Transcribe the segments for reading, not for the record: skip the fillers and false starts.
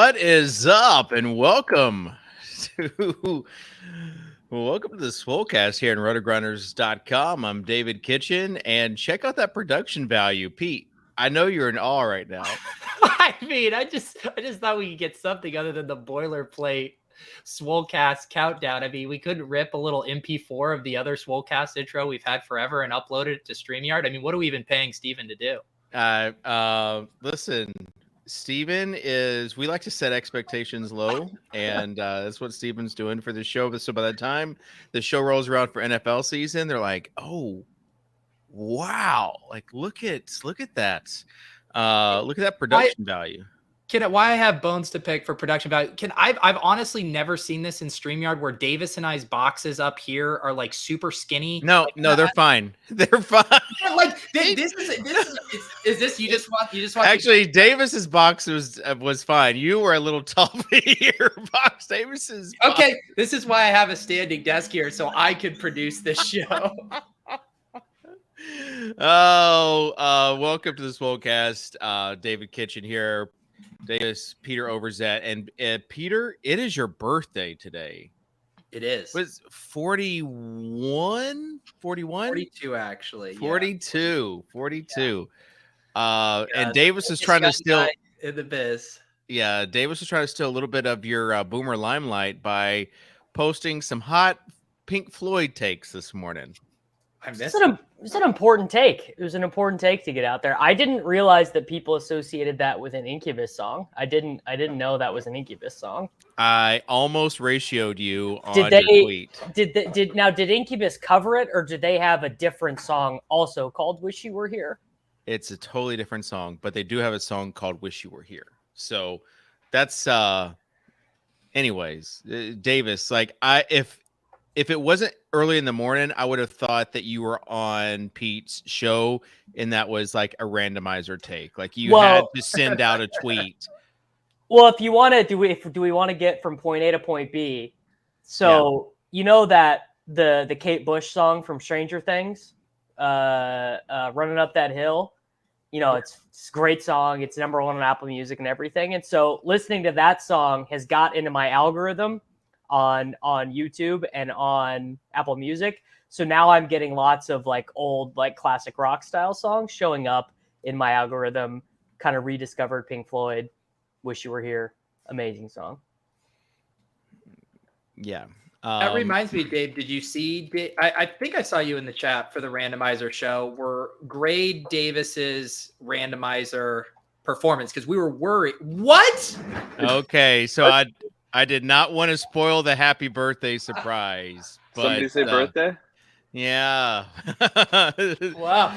What is up, and to welcome to the Swolecast here on rotogrunners.com. I'm David Kitchen, and check out that production value. Pete, I know you're in awe right now. I just thought we could get something other than the boilerplate Swolecast countdown. I mean, we couldn't rip a little MP4 of the other Swolecast intro we've had forever and upload it to StreamYard. I mean, what are we even paying Steven to do? Listen, Steven we like to set expectations low, and that's what Steven's doing for the show. So by the time the show rolls around for NFL season, they're like, oh, wow. Like, look at that. Look at that production value. Why I have bones to pick for production value? I've honestly never seen this in StreamYard where Davis and I's boxes up here are like super skinny. No, they're fine. They're fine. Like this is you just want Actually, Davis's box was fine. You were a little tall for your box. Davis's box. Okay. This is why I have a standing desk here so I could produce this show. Welcome to the Swolecast. David Kitchen here. Davis, Peter Overzet, and Peter, it is your birthday today. It is. Was 41? 42 actually. 42. Yeah. 42. And Davis is trying to steal in the biz. Yeah, Davis is trying to steal a little bit of your boomer limelight by posting some hot Pink Floyd takes this morning. It's an important take. It was an important take to get out there. I didn't realize that people associated that with an Incubus song. I didn't know that was an Incubus song. I almost ratioed you on your tweet. Did Incubus cover it, or did they have a different song also called "Wish You Were Here"? It's a totally different song, but they do have a song called "Wish You Were Here." So that's anyways, Davis, like if it wasn't early in the morning, I would have thought that you were on Pete's show and that was like a randomizer take. Like you had to send out a tweet. Well, if you want to, do we want to get from point A to point B? So You know that the Kate Bush song from Stranger Things, Running Up That Hill, you know, it's a great song. It's #1 on Apple Music and everything. And so listening to that song has got into my algorithm on YouTube and on Apple Music. So now I'm getting lots of like old, like classic rock style songs showing up in my algorithm, kind of rediscovered Pink Floyd, Wish You Were Here. Amazing song. Yeah. That reminds me, Dave, did you see, I think I saw you in the chat for the randomizer show where grade Davis's randomizer performance, because we were worried. What? Okay. So I did not want to spoil the happy birthday surprise. But, somebody say birthday? Yeah. Wow.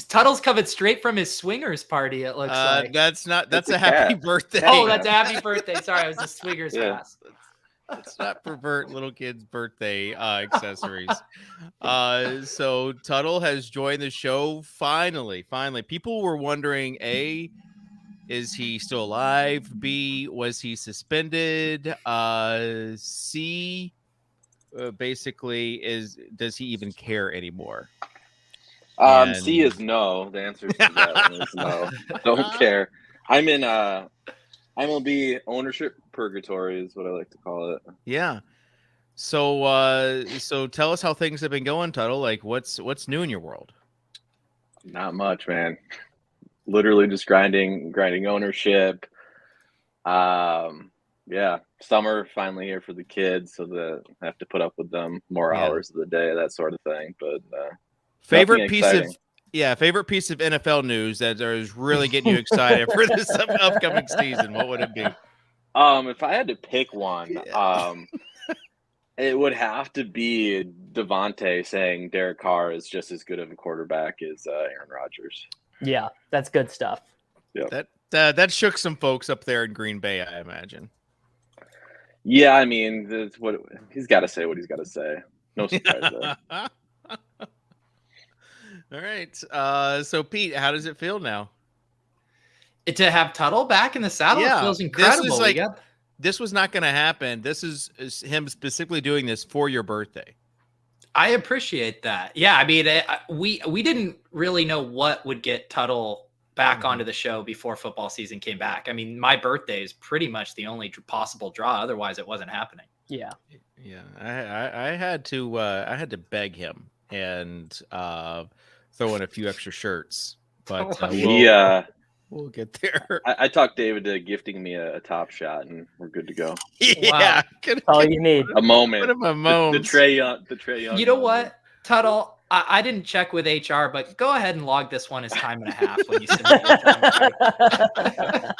Tuttle's coming straight from his swingers party, it looks like. That's a happy birthday. Oh, that's a happy birthday. Sorry, it was a swingers pass. Let's not pervert little kids' birthday accessories. So Tuttle has joined the show finally. People were wondering, A, is he still alive? B, was he suspended? C, basically, does he even care anymore? C is no. The answer to that one is no. Don't care. I'm in MLB ownership purgatory is what I like to call it. Yeah. So tell us how things have been going, Tuttle. Like what's new in your world? Not much, man. Literally just grinding ownership. Summer finally here for the kids, so that I have to put up with them more hours of the day, that sort of thing. But favorite piece of NFL news that is really getting you excited for this upcoming season, what would it be? If I had to pick one, it would have to be Devontae saying Derek Carr is just as good of a quarterback as Aaron Rodgers. Yeah, that's good stuff. Yeah, that shook some folks up there in Green Bay, I imagine. Yeah, I mean, that's what he's got to say. What he's got to say. No surprise there. All right. So Pete, how does it feel now? To have Tuttle back in the saddle feels incredible. This was not going to happen. This is him specifically doing this for your birthday. I appreciate that. Yeah, I mean, we didn't really know what would get Tuttle back onto the show before football season came back. I mean, my birthday is pretty much the only possible draw. Otherwise, it wasn't happening. Yeah. Yeah, I had to beg him and throw in a few extra shirts, but we'll get there. I talked David to gifting me a Top Shot, and we're good to go. Yeah, That's all you need. A moment. The Trey Young. You know what, Tuttle? I didn't check with HR, but go ahead and log this one as time and a half when you send it.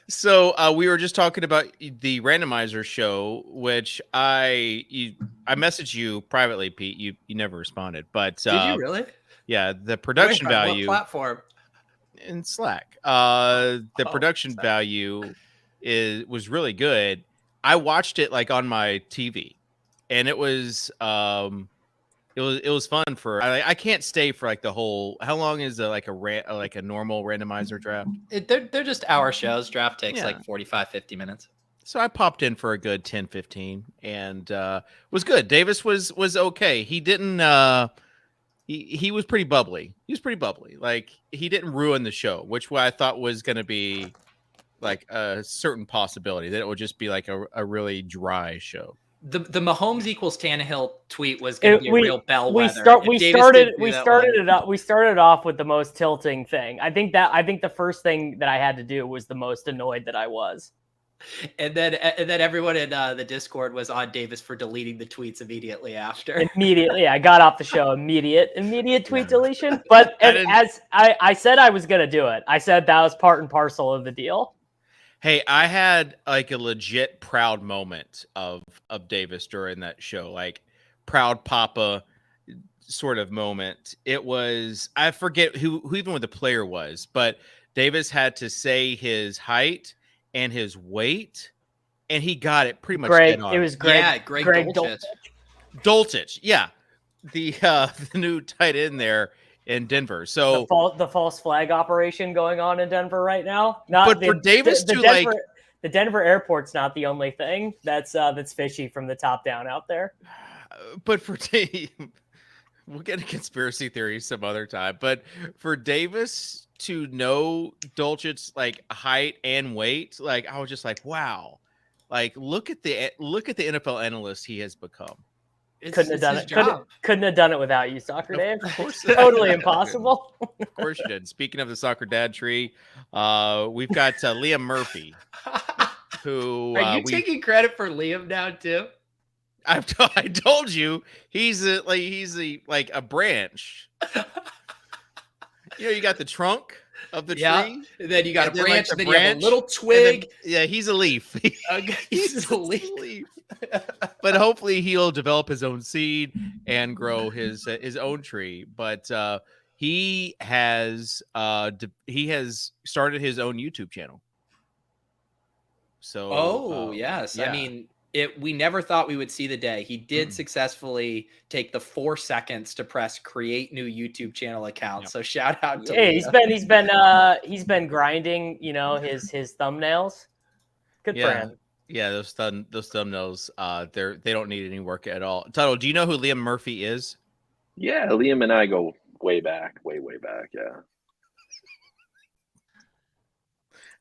So we were just talking about the Randomizer show, which I messaged you privately, Pete. You never responded, but did you really? Yeah, the production value. What platform? In Slack. The production value was really good. I watched it like on my TV, and it was fun for. I can't stay for like the whole. How long is like a normal randomizer draft? They're just hour shows. Draft takes like 45, 50 minutes. So I popped in for a good 10, 15 and was good. Davis was okay. He didn't he was pretty bubbly. He was pretty bubbly. Like he didn't ruin the show, which I thought was going to be like a certain possibility that it would just be like a really dry show. The Mahomes equals Tannehill tweet was going to be a real bellwether. We started off with the most tilting thing. I think the first thing that I had to do was the most annoyed that I was. And then everyone in the Discord was on Davis for deleting the tweets immediately after. Immediately, I got off the show. Immediate tweet deletion. But as I said, I was gonna do it. I said that was part and parcel of the deal. Hey, I had like a legit proud moment of Davis during that show, like proud papa sort of moment. It was, I forget who even what the player was, but Davis had to say his height and his weight, and he got it pretty much. Greg, it was Greg. Yeah, Greg Dulcich. Dulcich, yeah, the new tight end there in Denver. So the false flag operation going on in Denver right now. For Davis the Denver airport's not the only thing that's fishy from the top down out there. But for we'll get a conspiracy theory some other time. But for Davis to know Dulcich's like height and weight, like I was just like, wow, like look at the NFL analyst he has become. Couldn't have done it without you, Soccer Dave. Of course, totally impossible. Of course you did. Speaking of the Soccer Dad tree, we've got Liam Murphy, who are you taking credit for Liam now too? I told you he's a branch. You got the trunk of the tree, and then you got a branch, like and then you have a little twig. He's a leaf. He's a leaf. But hopefully he'll develop his own seed and grow his own tree. But he has started his own YouTube channel. So yes, yeah. I mean, we never thought we would see the day. He did successfully take the 4 seconds to press create new YouTube channel account. Yep. So shout out to Liam. He's been grinding, his thumbnails. Good for him. Yeah, those thumbnails, they don't need any work at all. Tuttle, do you know who Liam Murphy is? Yeah, Liam and I go way back. Yeah.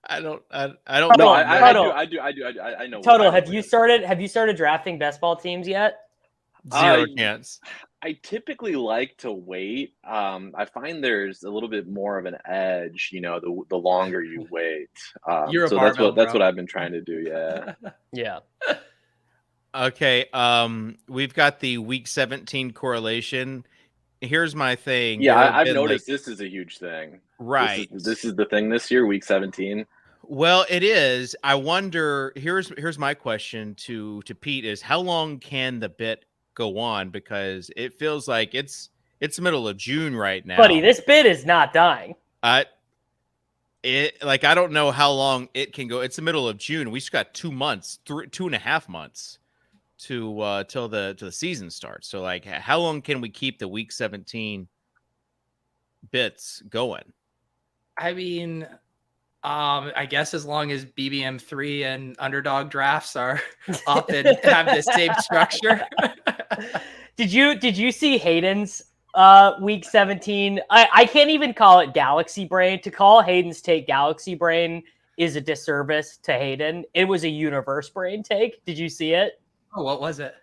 I don't No, know. I do. I know. Tuttle, have you started drafting best ball teams yet? Zero chance. I typically like to wait. I find there's a little bit more of an edge, the longer you wait. That's what I've been trying to do. Yeah. Yeah. Okay. We've got the week 17 correlation. Here's my thing. Yeah, I've noticed this is a huge thing. Right. This is the thing this year, week 17. Well, it is. I wonder. Here's my question to Pete: is how long can the bit go on? Because it feels like it's the middle of June right now. Buddy, this bit is not dying. I don't know how long it can go. It's the middle of June. We just got 2 months, 2.5 months to till the season starts. So like, how long can we keep the week 17 bits going? I mean, I guess as long as BBM3 and underdog drafts are up and have the same structure. Did you see Hayden's Week 17. I can't even call it Galaxy Brain. To call Hayden's take Galaxy Brain is a disservice to Hayden. It was a Universe Brain take. Did you see it? Oh, what was it?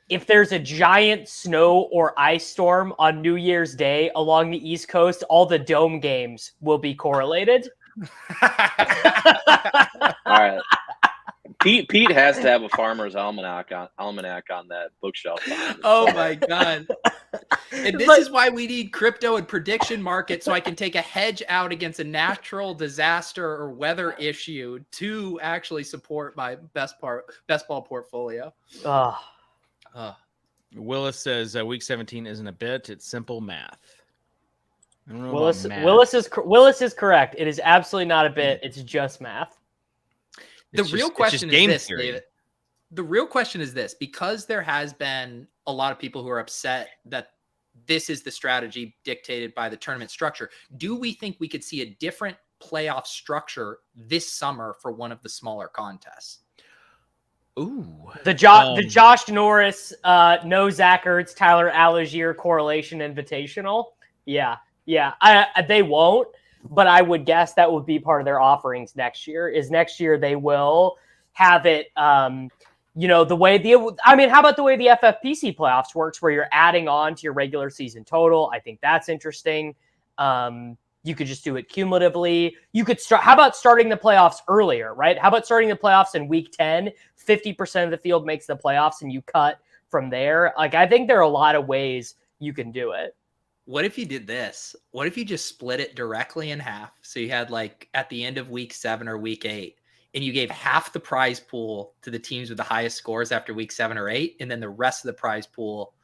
If there's a giant snow or ice storm on New Year's Day along the East Coast, all the dome games will be correlated. All right. Pete has to have a farmer's almanac on that bookshelf. Oh my god! And this is why we need crypto and prediction market, so I can take a hedge out against a natural disaster or weather issue to actually support my best ball portfolio. Willis says Week 17 isn't a bit; it's simple math. I don't know Willis math. Willis is correct. It is absolutely not a bit. It's just math. The real question is this, David. The real question is this, because there has been a lot of people who are upset that this is the strategy dictated by the tournament structure. Do we think we could see a different playoff structure this summer for one of the smaller contests? Ooh, the Josh Norris, no Zach Ertz, Tyler Algier correlation invitational. Yeah. They won't, but I would guess that would be part of their offerings next year. Next year they will have it. How about the way the FFPC playoffs works, where you're adding on to your regular season total? I think that's interesting. You could just do it cumulatively. You could start. How about starting the playoffs earlier, right? How about starting the playoffs in week 10? 50% of the field makes the playoffs, and you cut from there. Like, I think there are a lot of ways you can do it. What if you did this? What if you just split it directly in half? So you had, like, at the end of week 7 or week 8, and you gave half the prize pool to the teams with the highest scores after week 7 or 8, and then the rest of the prize pool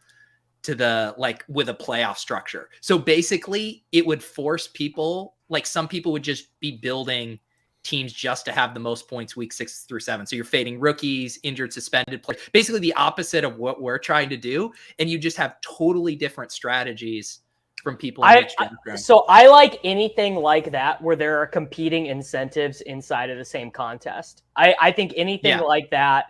to the, like, with a playoff structure. So basically it would force people, like, some people would just be building teams just to have the most points week 6 through 7. So you're fading rookies, injured, suspended players, basically the opposite of what we're trying to do. And you just have totally different strategies from people. So I like anything like that where there are competing incentives inside of the same contest. I think anything like that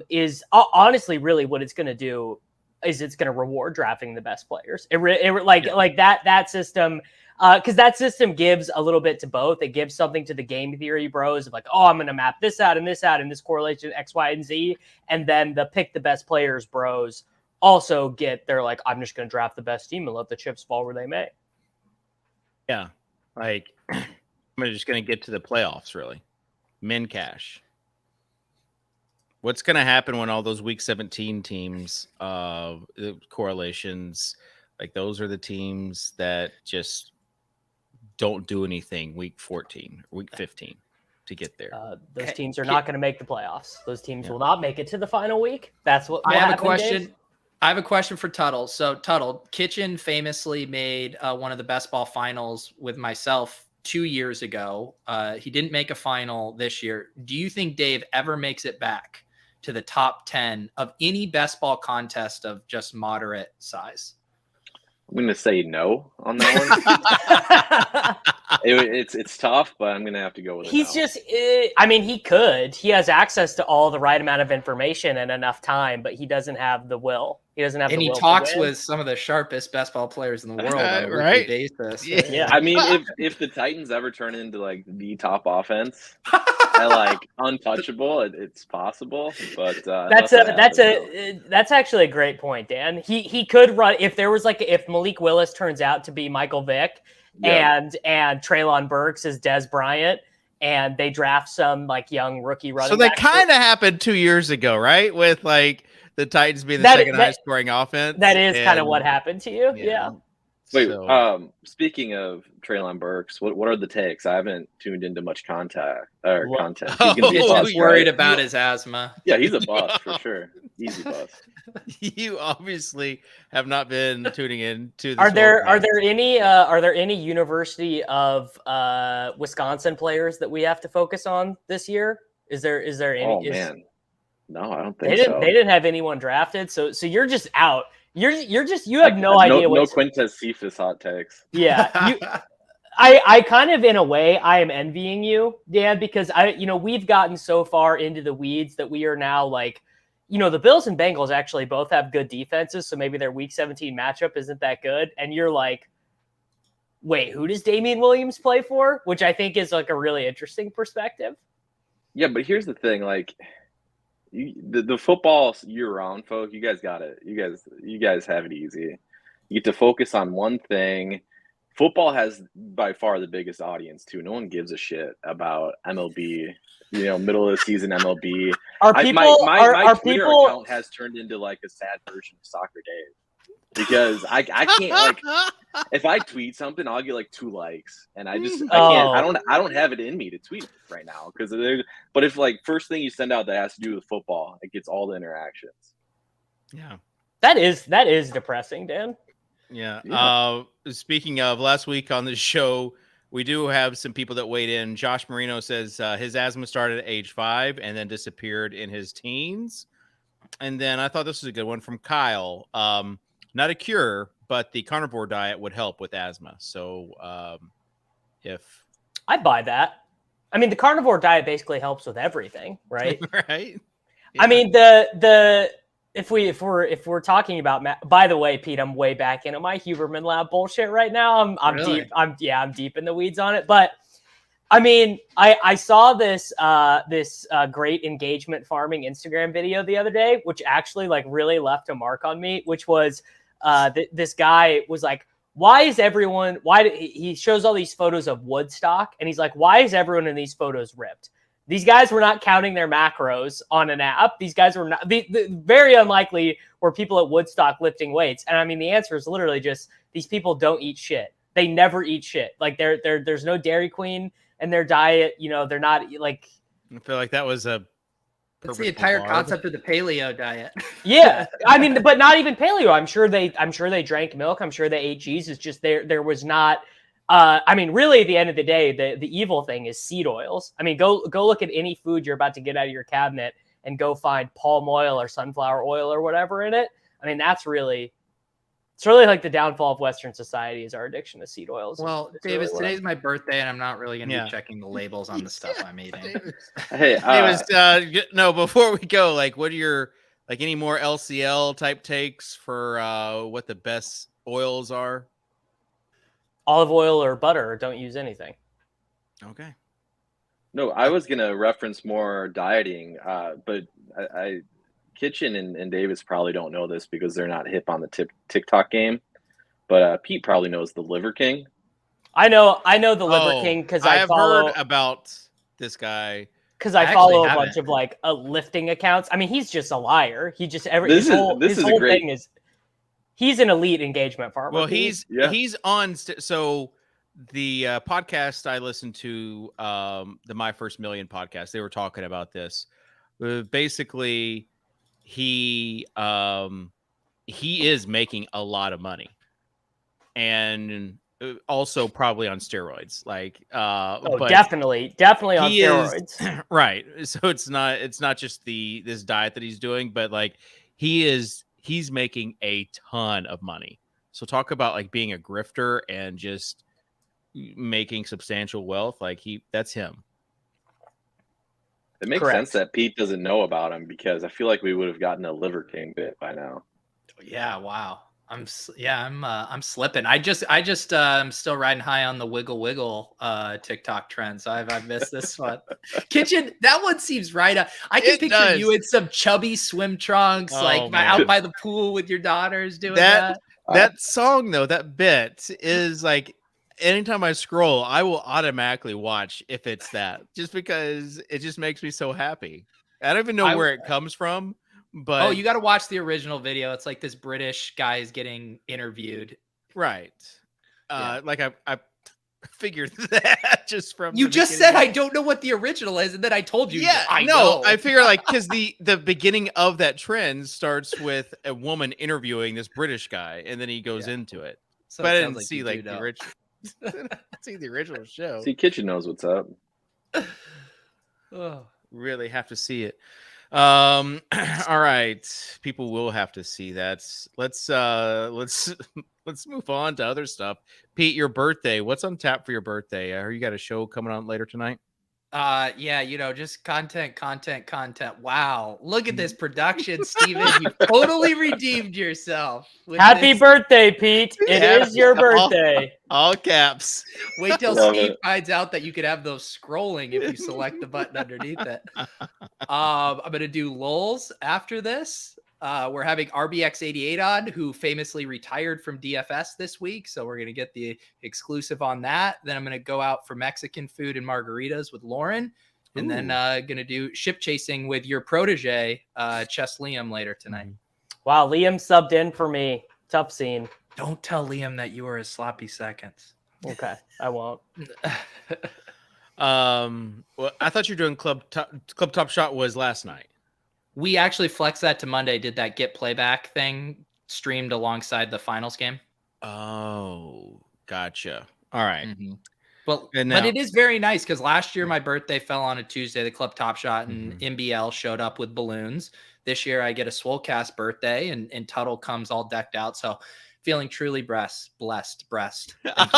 is honestly really what it's going to do is it's going to reward drafting the best players. That system, because that system gives a little bit to both. It gives something to the game theory bros of like, oh, I'm going to map this out and this this correlation X, Y, and Z. And then the pick the best players bros also they're like, I'm just going to draft the best team and let the chips fall where they may. Yeah. Like, I'm just going to get to the playoffs, really. Min cash. What's going to happen when all those week 17 teams, correlations, like those are the teams that just don't do anything week 14 or week 15 to get there. Those teams are not going to make the playoffs. Those teams will not make it to the final week. That's what I have a question. Dave. I have a question for Tuttle. So Tuttle, Kitchen famously made one of the best ball finals with myself 2 years ago. He didn't make a final this year. Do you think Dave ever makes it back to the top 10 of any best ball contest of just moderate size? I'm going to say no on that one. It's tough, but I'm going to have to go with it. He's just, he could. He has access to all the right amount of information and enough time, but he doesn't have the will. He doesn't have the will. And he talks with some of the sharpest best ball players in the world on a right? basis. Yeah. I mean, if the Titans ever turn into like the top offense, untouchable, it's possible. But that's actually a great point, Dan. He could run if Malik Willis turns out to be Michael Vick and Treylon Burks is Des Bryant, and they draft some like young rookie running. So that kind of happened 2 years ago, right? With like the Titans being the second highest scoring offense. That is kind of what happened to you. Yeah. Wait, speaking of Treylon Burks, what are the takes? I haven't tuned into much content. He's gonna be just worried about his asthma. Yeah, he's a bust for sure. Easy bust. You obviously have not been tuning in to. Are there any University of Wisconsin players that we have to focus on this year? Is there any? Oh man, no, I don't think so. They didn't have anyone drafted, so you're just out. You have no idea. No Quintez Cephas hot takes. Yeah, I kind of in a way I am envying you, Dan, because we've gotten so far into the weeds that we are now like, the Bills and Bengals actually both have good defenses, so maybe their Week 17 matchup isn't that good. And you're like, wait, who does Damian Williams play for? Which I think is like a really interesting perspective. Yeah, but here's the thing, like the football year-round, folk, you guys got it. You guys have it easy. You get to focus on one thing. Football has by far the biggest audience too. No one gives a shit about MLB. Middle of the season MLB. My Twitter account has turned into like a sad version of Soccer Dave because I can't, like, if I tweet something, I'll get like 2 likes, and I can't. I don't have it in me to tweet right now because but if like first thing you send out that has to do with football, it gets all the interactions. Yeah, that is depressing, Dan. Yeah. Speaking of last week on the show, we do have some people that weighed in. Josh Marino says his asthma started at age 5 and then disappeared in his teens. And then I thought this was a good one from Kyle. Not a cure, but the carnivore diet would help with asthma. So if I buy that, I mean, the carnivore diet basically helps with everything, right? Right. Yeah. I mean, if we're talking about, by the way, Pete, I'm way back into my Huberman Lab bullshit right now. I'm really? deep. I'm deep in the weeds on it. But I mean, I saw this great engagement farming Instagram video the other day, which actually like really left a mark on me. Which was this guy was like, he shows all these photos of Woodstock, and he's like, why is everyone in these photos ripped? These guys were not counting their macros on an app. These guys were not. Very unlikely were people at Woodstock lifting weights. And I mean, the answer is literally just these people don't eat shit. They never eat shit. Like there's no Dairy Queen in their diet. They're not like. I feel like that was that's the entire concept of the paleo diet. Yeah, I mean, but not even paleo. I'm sure they drank milk. I'm sure they ate cheese. It's just there was not. I mean, really, at the end of the day, the evil thing is seed oils. I mean, go look at any food you're about to get out of your cabinet and go find palm oil or sunflower oil or whatever in it. I mean, it's really like the downfall of Western society is our addiction to seed oils. Well, Davis, today's my birthday, and I'm not really going to be checking the labels on the stuff I'm eating. Hey, Davis, no, before we go, like, what are your any more LCL type takes for what the best oils are? Olive oil or butter, or don't use anything. Okay. No, I was going to reference more dieting, but Kitchen and Davis probably don't know this because they're not hip on the TikTok game. But Pete probably knows the Liver King. I know the Liver King because I have heard about this guy. Because I follow a bunch of like lifting accounts. I mean, he's just a liar. He just his whole thing is. He's an elite engagement farmer. Well, he's on. So the podcast I listened to, the My First Million podcast, they were talking about this. Basically, he is making a lot of money, and also probably on steroids. Like, but definitely on steroids. Right. So it's not just this diet that he's doing, but like he's making a ton of money. So talk about like being a grifter and just making substantial wealth. Like that's him. It makes sense that Pete doesn't know about him because I feel like we would have gotten a Liver King bit by now. Yeah. Wow. I'm slipping. I'm still riding high on the wiggle TikTok trend. So I've missed this one. Kitchen, that one seems right up. I can picture you in some chubby swim trunks, out by the pool with your daughters doing that. That song though, that bit is like anytime I scroll, I will automatically watch if it's that, just because it just makes me so happy. I don't even know where it comes from. But you got to watch the original video. It's like this British guy is getting interviewed. Right. Like I figured that just from you just said I don't know what the original is, and then I told you. Yeah, I know. I figure like because the beginning of that trend starts with a woman interviewing this British guy, and then he goes into it. So but I didn't see like the original. See the original show. See, Kitchen knows what's up. Really have to see it. All right, people will have to see that. Let's move on to other stuff. Pete, your birthday, what's on tap for your birthday? You got a show coming on later tonight? Yeah, just content. Wow, look at this production, Steven. You totally redeemed yourself. Happy birthday, Pete. It is your birthday. All caps. Wait till Love Steve it. finds out that you could have those scrolling if you select the button underneath it. I'm gonna do lulz after this. We're having RBX88 on, who famously retired from DFS this week, so we're gonna get the exclusive on that. Then I'm gonna go out for Mexican food and margaritas with Lauren, and then gonna do ship chasing with your protege, Chess Liam, later tonight. Wow, Liam subbed in for me. Tough scene. Don't tell Liam that you were his sloppy seconds. Okay, I won't. Well, I thought you were doing Club Top Shot was last night. We actually flexed that to Monday, did that get playback thing streamed alongside the finals game. Oh, gotcha. All right. Mm-hmm. Well, And but now- it is very nice because last year my birthday fell on a Tuesday, the Club Top Shot and MBL showed up with balloons. This year I get a Swolecast birthday and Tuttle comes all decked out. So feeling truly blessed. Thank you,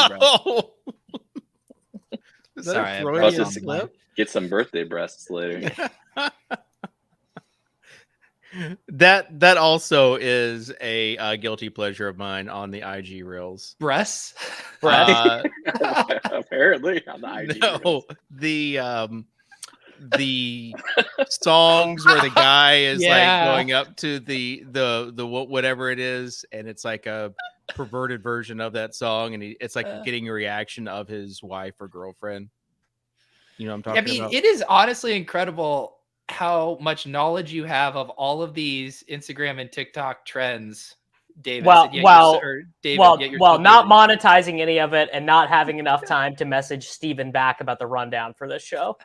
bro. Oh. Sorry, I Plus pressed on mine. Get some birthday breasts later. That also is a guilty pleasure of mine on the IG reels. Breasts? Apparently on the IG. No, the songs where the guy is Yeah. like going up to the whatever it is, and it's like a perverted version of that song, and it's like getting a reaction of his wife or girlfriend. You know what I'm talking about? It is honestly incredible how much knowledge you have of all of these Instagram and TikTok trends, David. Well, not not monetizing any of it and not having enough time to message Steven back about the rundown for this show.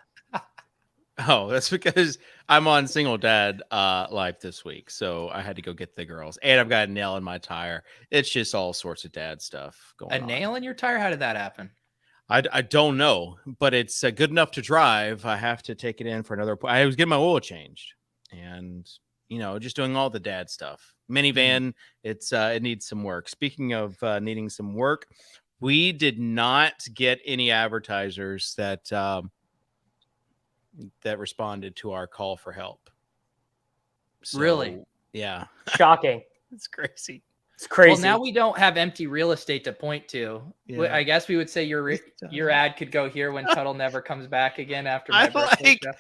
Oh, that's because I'm on Single Dad live this week, so I had to go get the girls, and I've got a nail in my tire. It's just all sorts of dad stuff going on. A nail in your tire? How did that happen? I don't know, but it's good enough to drive. I have to take it in for another. I was getting my oil changed, and just doing all the dad stuff. Minivan, it needs some work. Speaking of needing some work, we did not get any advertisers that responded to our call for help. So, Really? Yeah. Shocking. It's crazy. It's crazy. Well, now we don't have empty real estate to point to. Yeah. I guess we would say your ad could go here when Tuttle never comes back again after my birthday show.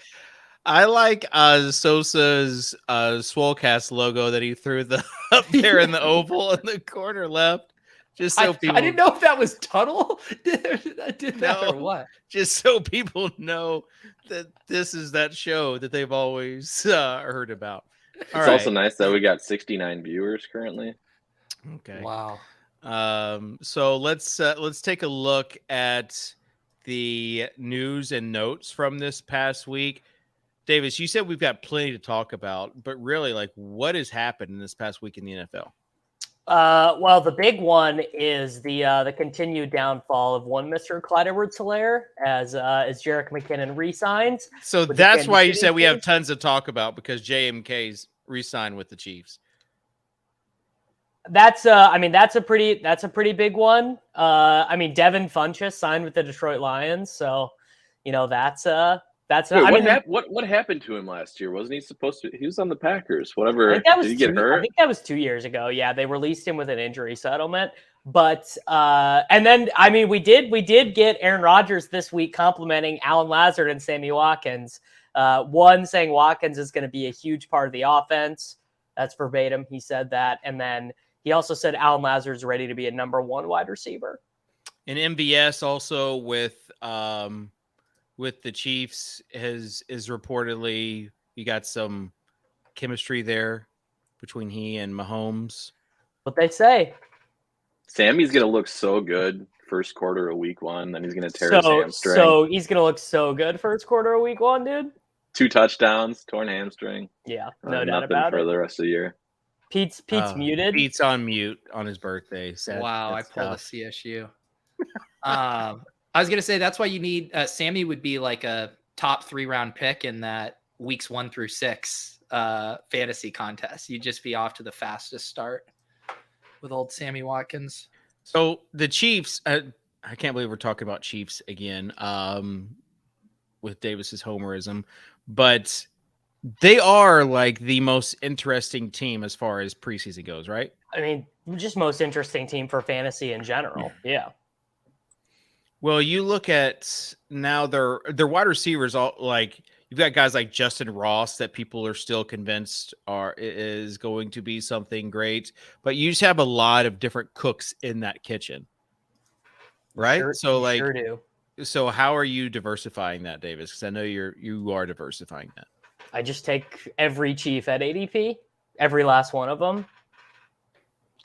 I like Sosa's Swolecast logo that he threw up there in the oval in the corner left. Just so people, I didn't know if that was Tuttle did that or what. Just so people know that this is that show that they've always heard about. It's also nice that we got 69 viewers currently. Okay. Wow. So let's take a look at the news and notes from this past week. Davis, you said we've got plenty to talk about, but really, like, what has happened in this past week in the NFL? Well, the big one is the continued downfall of one Mr. Clyde Edwards-Helaire as Jerick McKinnon re-signs. So that's why you said we have tons to talk about, because JMK's re-signed with the Chiefs. That's a pretty big one. Devin Funchess signed with the Detroit Lions, so what happened to him last year? Wasn't he supposed to? He was on the Packers. Whatever. Did he get hurt? I think that was 2 years ago. Yeah, they released him with an injury settlement. But and then we did get Aaron Rodgers this week complimenting Alan Lazard and Sammy Watkins. One saying Watkins is going to be a huge part of the offense. That's verbatim. He said that, and then he also said Alan Lazard's ready to be a number one wide receiver. And MBS also with the Chiefs is reportedly, you got some chemistry there between he and Mahomes. What they say. Sammy's going to look so good first quarter of week one, then he's going to tear his hamstring. So he's going to look so good first quarter of week one, dude. 2 touchdowns, torn hamstring. Yeah, no doubt about for it. the rest of the year. Pete's muted. Pete's on mute on his birthday. Wow, I pulled a CSU. I was going to say, that's why you need Sammy would be like a top 3-round pick in that weeks 1 through 6 fantasy contest. You'd just be off to the fastest start with old Sammy Watkins. So the Chiefs, I can't believe we're talking about Chiefs again. with Davis's homerism, but they are like the most interesting team as far as preseason goes, right? I mean, just most interesting team for fantasy in general. Yeah. Well, you look at now their wide receivers, all like you've got guys like Justin Ross that people are still convinced is going to be something great, but you just have a lot of different cooks in that kitchen, right? Sure do. So how are you diversifying that, Davis? Because I know you are diversifying that. I just take every Chief at ADP, every last one of them.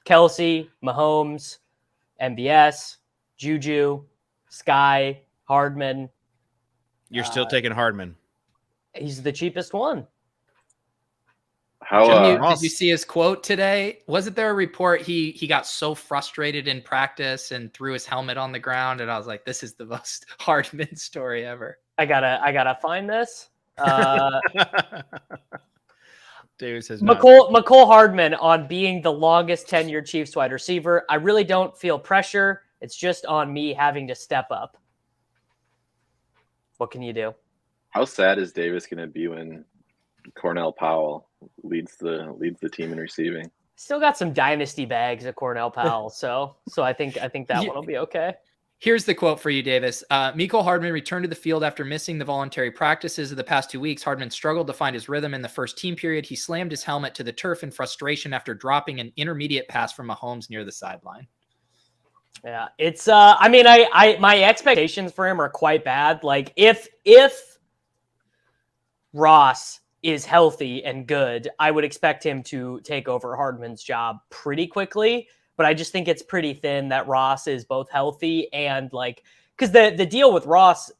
Kelsey, Mahomes, MVS, Juju, Sky, Hardman. You're still taking Hardman. He's the cheapest one. Did you see his quote today? Wasn't there a report he got so frustrated in practice and threw his helmet on the ground? And I was like, this is the most Hardman story ever. I gotta find this. Davis says McCole Hardman on being the longest tenured Chiefs wide receiver. I really don't feel pressure. It's just on me having to step up. What can you do? How sad is Davis going to be when Cornell Powell leads the team in receiving? Still got some dynasty bags at Cornell Powell, so I think that one will be okay. Here's the quote for you, Davis. Mecole Hardman returned to the field after missing the voluntary practices of the past 2 weeks. Hardman struggled to find his rhythm in the first team period. He slammed his helmet to the turf in frustration after dropping an intermediate pass from Mahomes near the sideline. Yeah, it's I mean, I my expectations for him are quite bad. Like if Ross is healthy and good, I would expect him to take over Hardman's job pretty quickly. But I just think it's pretty thin that Ross is both healthy and like, because the deal with Ross,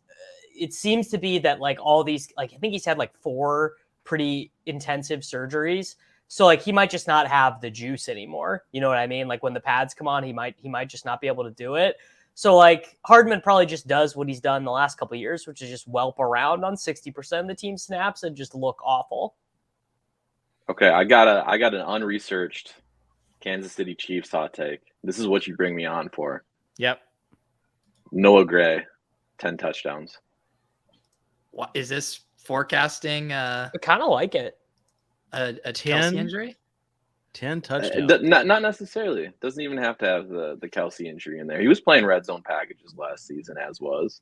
it seems to be that like all these, like I think he's had like 4 pretty intensive surgeries. So like he might just not have the juice anymore. You know what I mean? Like when the pads come on, he might just not be able to do it. So like Hardman probably just does what he's done the last couple of years, which is just whelp around on 60% of the team snaps and just look awful. Okay, I got an unresearched Kansas City Chiefs hot take. This is what you bring me on for. Yep. Noah Gray, 10 touchdowns. What is this forecasting? I kind of like it. A Kelsey injury? 10 touchdowns. Not necessarily. Doesn't even have to have the Kelsey injury in there. He was playing red zone packages last season, as was.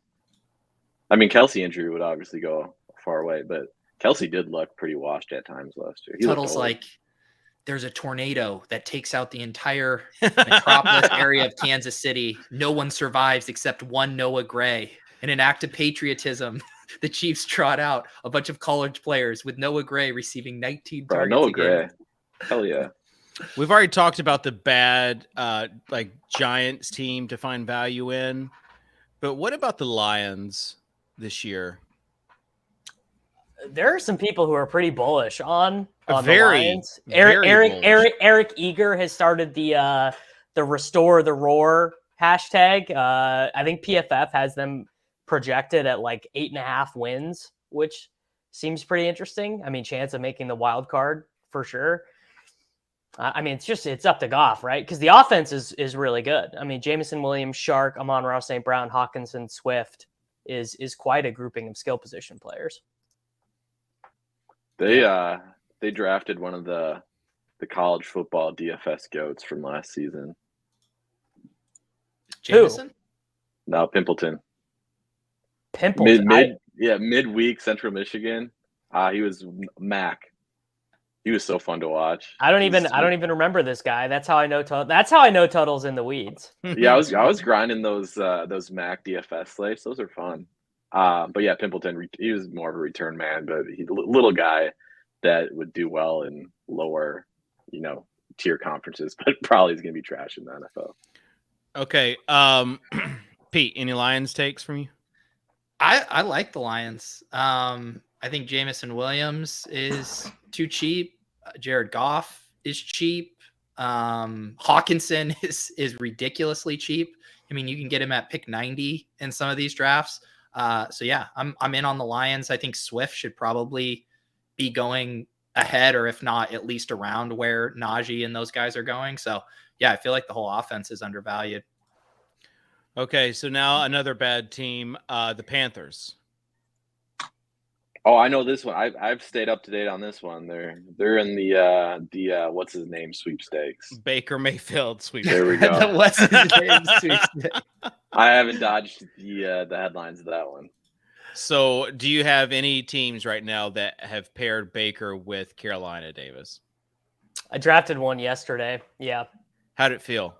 I mean, Kelsey injury would obviously go far away, but Kelsey did look pretty washed at times last year. Tuttle's like, there's a tornado that takes out the entire metropolis area of Kansas City. No one survives except one Noah Gray. In an act of patriotism, the Chiefs trot out a bunch of college players with Noah Gray receiving 19 targets. Noah Gray. Hell yeah. We've already talked about the bad like Giants team to find value in. But what about the Lions this year? There are some people who are pretty bullish on the Lions. Eric Eager has started the Restore the Roar hashtag. I think PFF has them projected at like 8.5 wins, which seems pretty interesting. I mean, chance of making the wild card for sure. I mean, it's up to Goff, right? Because the offense is really good. I mean, Jameson Williams, Shark, Amon-Ra St. Brown, Hawkinson, Swift is quite a grouping of skill position players. They drafted one of the college football DFS goats from last season. Jameson? No, Pimpleton. Midweek Central Michigan. He was Mac. He was so fun to watch. I don't even remember this guy. That's how I know Tuttle's in the weeds. Yeah, I was grinding those Mac DFS slates. Those are fun. But yeah, Pimpleton, he was more of a return man, but he's a little guy that would do well in lower, tier conferences, but probably is going to be trash in the NFL. Okay. Pete, any Lions takes from you? I like the Lions. I think Jameson Williams is too cheap. Jared Goff is cheap. Hawkinson is ridiculously cheap. I mean, you can get him at pick 90 in some of these drafts. So yeah, I'm in on the Lions. I think Swift should probably be going ahead, or if not, at least around where Najee and those guys are going. So yeah, I feel like the whole offense is undervalued. Okay, so now another bad team, the Panthers. Oh, I know this one. I've stayed up to date on this one. They're in the what's his name sweepstakes. Baker Mayfield sweep. There we go. What's his name? Sweepstakes. I haven't dodged the headlines of that one. So, do you have any teams right now that have paired Baker with Carolina, Davis? I drafted one yesterday. Yeah. How'd it feel?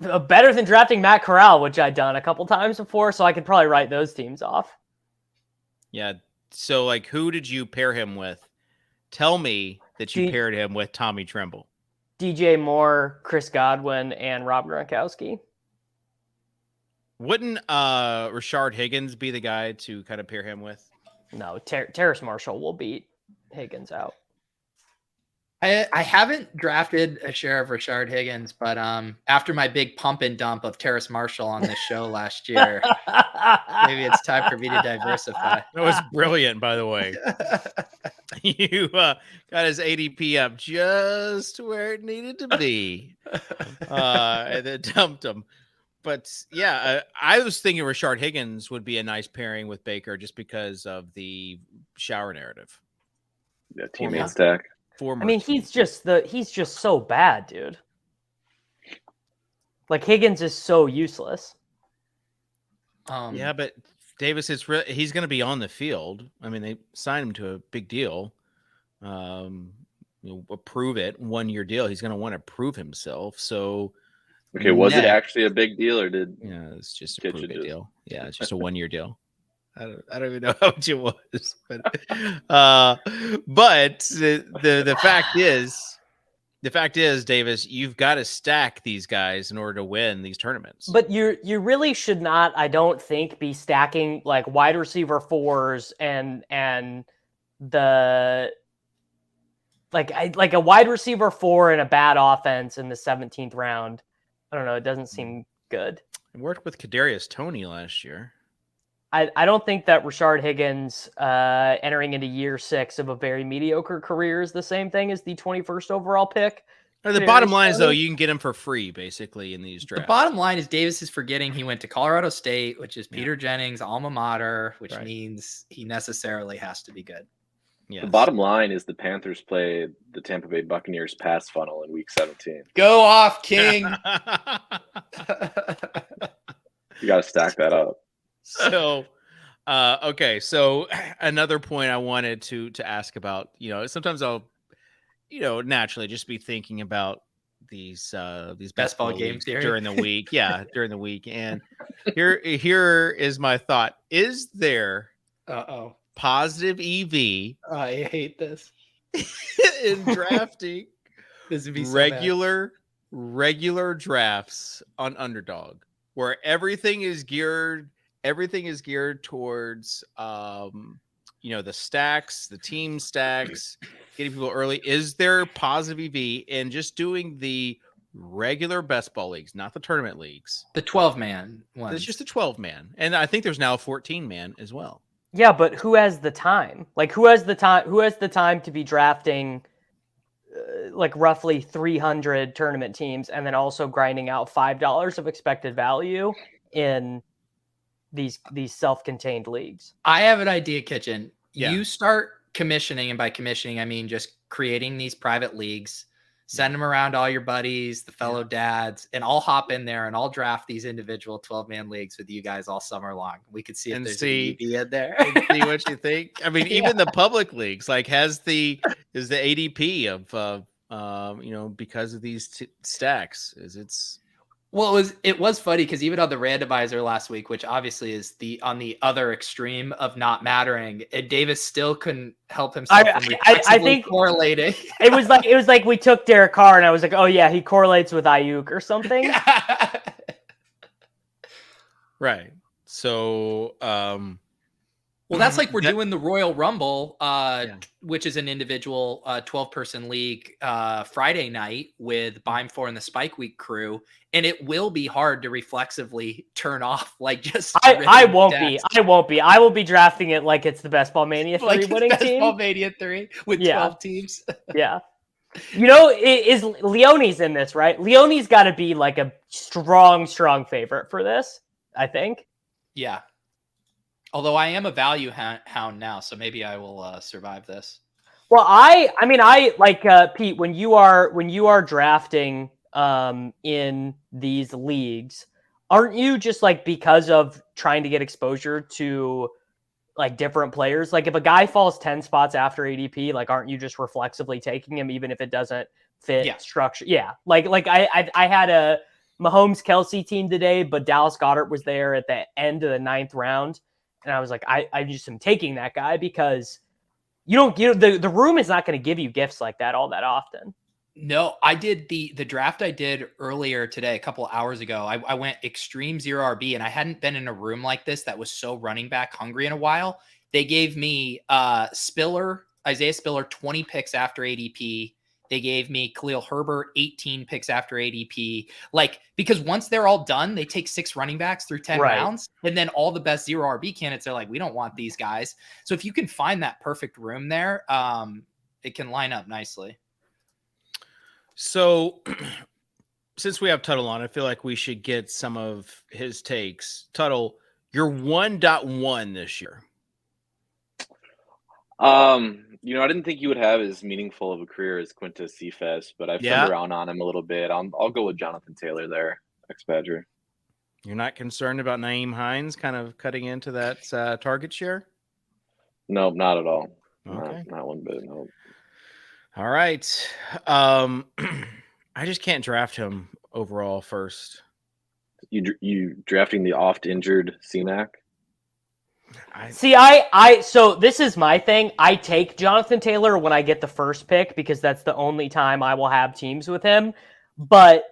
Better than drafting Matt Corral, which I'd done a couple times before, so I could probably write those teams off. Yeah. So, like, who did you pair him with? Tell me that you paired him with Tommy Tremble. DJ Moore, Chris Godwin, and Rob Gronkowski. Wouldn't Rashard Higgins be the guy to kind of pair him with? No, Terrace Marshall will beat Higgins out. I haven't drafted a share of Rashard Higgins, but after my big pump and dump of Terrace Marshall on this show last year, maybe it's time for me to diversify. That was brilliant, by the way. You got his ADP up just where it needed to be, and then dumped him. But yeah, I was thinking Rashard Higgins would be a nice pairing with Baker just because of the shower narrative. Yeah, teammate stack. I mean, he's just so bad, dude. Like Higgins is so useless. Yeah, but Davis, he's going to be on the field. I mean, they signed him to a big deal. Approve it, 1-year deal. He's going to want to prove himself. So, okay, was it actually a big deal, or did? Yeah, it's just a prove it deal. Yeah, it's just a 1-year deal. I don't even know how much it was, but the fact is, Davis, you've got to stack these guys in order to win these tournaments. But you really should not, I don't think, be stacking like wide receiver 4s and the like a wide receiver 4 and a bad offense in the 17th round. I don't know. It doesn't seem good. I worked with Kadarius Toney last year. I don't think that Rashard Higgins entering into year 6 of a very mediocre career is the same thing as the 21st overall pick. The bottom line is, though, you can get him for free, basically, in these drafts. The bottom line is Davis is forgetting he went to Colorado State, which is Peter Jennings' alma mater, which means he necessarily has to be good. Yes. The bottom line is the Panthers play the Tampa Bay Buccaneers pass funnel in Week 17. Go off, King! You got to stack that up. So, okay. So another point I wanted to ask about, sometimes I'll, naturally just be thinking about these best ball games during the week. Yeah. During the week. And here is my thought. Is there positive EV? I hate this. In drafting this would be so regular drafts on Underdog, where everything is geared towards the stacks, the team stacks, getting people early. Is there positive EV in just doing the regular best ball leagues, not the tournament leagues? The 12-man one. It's just a 12-man. And I think there's now a 14-man as well. Yeah, but who has the time? Like who has the time to be drafting like roughly 300 tournament teams and then also grinding out $5 of expected value in these self-contained leagues? I have an idea, Kitchen. Yeah. You start commissioning, and by commissioning I mean just creating these private leagues, send them around to all your buddies, the fellow dads, and I'll hop in there and I'll draft these individual 12-man leagues with you guys all summer long. We could see if there's an EV in there. And see what you think. I mean, even the public leagues, like is the ADP of because of these stacks, Well, it was funny because even on the randomizer last week, which obviously is on the other extreme of not mattering, and Davis still couldn't help himself from I think correlating. It was like we took Derek Carr and I was like, oh yeah, he correlates with Ayuk or something. Right. So well, that's like we're doing the Royal Rumble, which is an individual 12-person league Friday night with Bime 4 and the Spike Week crew. And it will be hard to reflexively turn off like just. I won't be. I will be drafting it like it's the Best Ball Mania 3 winning team. Best Ball Mania 3 with 12 teams. Yeah. Is Leone's in this, right? Leone's got to be like a strong favorite for this, I think. Yeah. Although I am a value hound now, so maybe I will survive this. Well, I mean, I like Pete, when you are drafting in these leagues, aren't you just like, because of trying to get exposure to like different players? Like if a guy falls 10 spots after ADP, like aren't you just reflexively taking him even if it doesn't fit structure? Yeah. Like I had a Mahomes Kelsey team today, but Dallas Goedert was there at the end of the 9th round. And I was like, I just am taking that guy because the room is not going to give you gifts like that all that often. No, I did the draft I did earlier today, a couple of hours ago. I went extreme 0 RB, and I hadn't been in a room like this that was so running back hungry in a while. They gave me Isaiah Spiller, 20 picks after ADP. They gave me Khalil Herbert, 18 picks after ADP. Like, because once they're all done, they take 6 running backs through 10 rounds. And then all the best 0 RB candidates are like, we don't want these guys. So if you can find that perfect room there, it can line up nicely. So since we have Tuttle on, I feel like we should get some of his takes. Tuttle, you're 1.1 this year. I didn't think you would have as meaningful of a career as Quintus Cephas, but I've turned around on him a little bit. I'll go with Jonathan Taylor there, ex-Badger. You're not concerned about Nyheim Hines kind of cutting into that target share? Nope, not at all. Okay. Not one bit, no. All right. I just can't draft him overall first. You drafting the oft-injured C-Mac? So this is my thing. I take Jonathan Taylor when I get the first pick because that's the only time I will have teams with him. But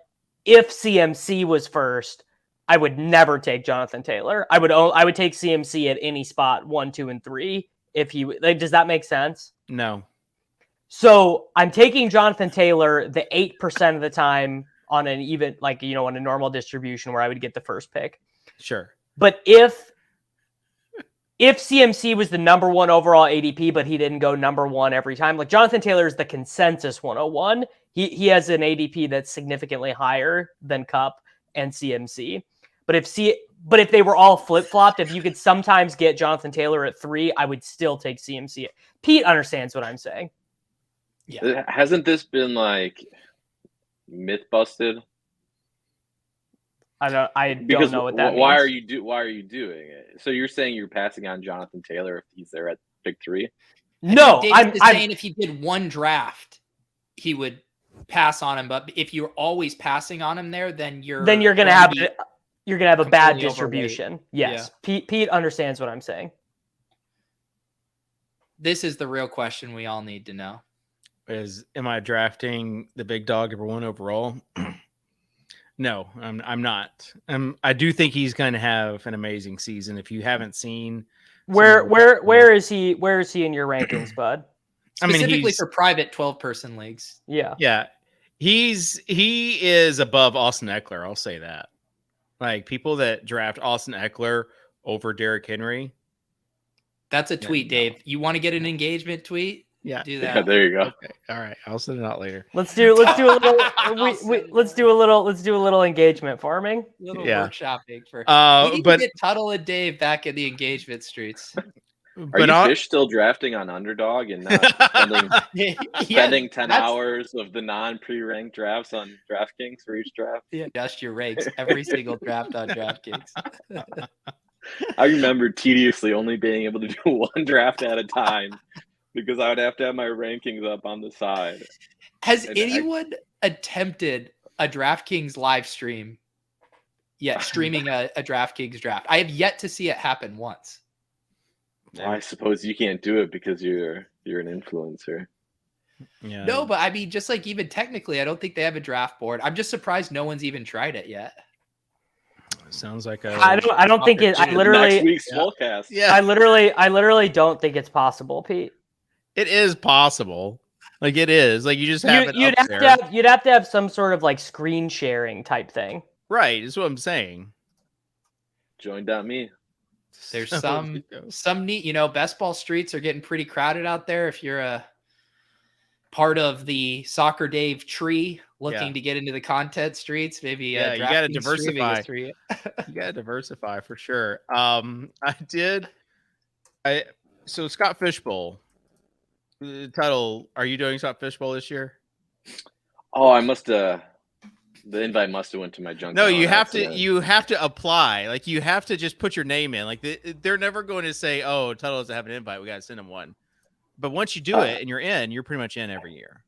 if CMC was first, I would never take Jonathan Taylor. I would take CMC at any spot 1, 2, and 3. If he does that make sense? No. So I'm taking Jonathan Taylor the 8% of the time on an even on a normal distribution where I would get the first pick. Sure. But if CMC was the number 1 overall ADP, but he didn't go number 1 every time, like Jonathan Taylor is the consensus 101. He has an ADP that's significantly higher than Kupp and CMC. But if they were all flip-flopped, if you could sometimes get Jonathan Taylor at 3, I would still take CMC. Pete understands what I'm saying. Yeah. Hasn't this been like myth busted? I don't know what that means. Why are you doing it? So you're saying you're passing on Jonathan Taylor if he's there at pick 3? No, I'm saying if he did one draft, he would pass on him. But if you're always passing on him there, then you're gonna have a bad distribution. Overweight. Yes, yeah. Pete understands what I'm saying. This is the real question we all need to know: am I drafting the big dog number 1 overall? No, I'm not. I do think he's going to have an amazing season. If you haven't seen where is he in your rankings, bud? Specifically for private 12-person leagues. Yeah. He is above Austin Eckler. I'll say that. Like people that draft Austin Eckler over Derrick Henry. That's a tweet, Dave. You want to get an engagement tweet? Yeah, do that. Yeah, there you go. Okay. All right, I'll send it out later. Let's do a little engagement farming. Workshopping for. We need to get Tuttle and Dave back in the engagement streets. Are Fish still drafting on Underdog and not spending 10 hours of the non-pre-ranked drafts on Draftkings for each draft? Yeah, adjust your ranks every single draft on Draftkings. I remember tediously only being able to do one draft at a time because I would have to have my rankings up on the side. Has anyone attempted a Draftkings live stream yet, streaming a Draftkings draft? I have yet to see it happen once. Well, I suppose you can't do it because you're an influencer. Yeah. No, but I mean, just like even technically, I don't think they have a draft board. I'm just surprised no one's even tried it yet. Sounds like I don't think it. I literally next week's Swolecast. Yeah. I literally don't think it's possible, Pete. It is possible. Like it is. Like you just have it. You'd have to have some sort of like screen sharing type thing. Right. Is what I'm saying. Join.me. There's some neat, best ball streets are getting pretty crowded out there. If you're a part of the Soccer Dave tree looking to get into the content streets, maybe you got to diversify. You got to diversify for sure. I did So Scott Fishbowl, Tuttle, are you doing Scott Fishbowl this year? Oh, I must the invite must have went to my junk. No, mail you on have accident. to. You have to apply. Like you have to just put your name in. Like they're never going to say, "Oh, Tuttle doesn't have an invite. We got to send him one." But once you do it and you're in, you're pretty much in every year.